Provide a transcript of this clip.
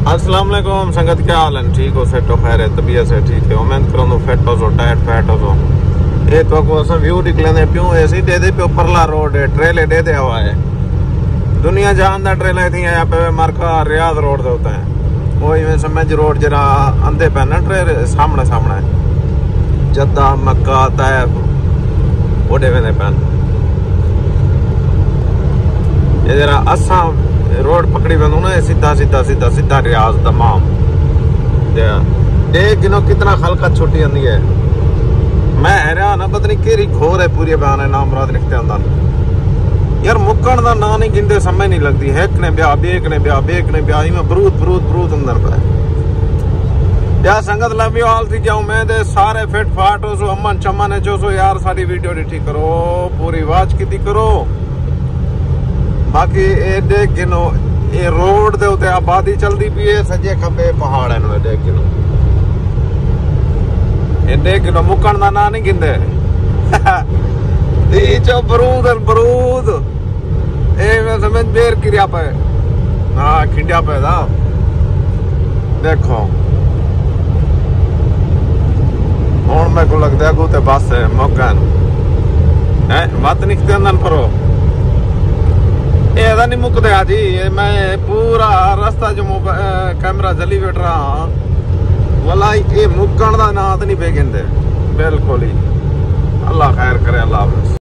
अस्सलाम वालेकुम संगत, क्या हाल है? ठीक हो? सेट हो? खैर है? तबीयत है? ठीक है? उम्मीद करूँ तो फिट हो, टाइट फैट हो। ये तो को अस व्यू निकले प्यों ऐसी दे दे पे परला रोड है, ट्रेले दे दे हवा है दुनिया जहान दा ट्रेल थी यहाँ पे मरका रियाद रोड दे होता है वही में समझ रोड जरा अंधे पे ना ट्रेल सामने सामने जद्दा मक्का तैब ओडे वेंदे पैन ये जरा असा रोड पकड़ी वेंदो ना सीधा सीधा सीधा सीधा रियाज तमाम देख गिनो कितना खलका छुट्टी आंदी है। मैं हैरान है पता नहीं केरी घोर है पूरी बयान है नाम रात लिखते अंदर यार मुक्कण दा ना नहीं गिनते समय नहीं लगती है ने ब्याह बेक ने ब्याह बेक ने ब्याह में बरूद बरूद बरूद अंदर पे या संगत लवी हाल थी जाऊं मैं दे सारे फिट फाट हो सो अमन चमन है जो सो यार सारी वीडियो डिटी करो पूरी वाच की करो बाकी ए देख गिनो ये रोड दे उते आबादी चलती पी है सजे खबे पहाड़ है वे देख गिनो ये देख गिनो मुक्कण दा ना नहीं गिनदे दी चो बरूद बरूद ए मैं समझ बेर किरिया पे हां खिंडिया पे दा देखो और मैं को लगदा गुते बस है मौकान है बात निकते अंदर परो ये नहीं मुकते जी ये मैं पूरा रास्ता जो कैमरा जली बैठ रहा वाला ये मुक्कण दा ना तो नहीं पे गिनदे बिल्कुल ही। अल्लाह खैर करे, अल्लाह हाफिज़।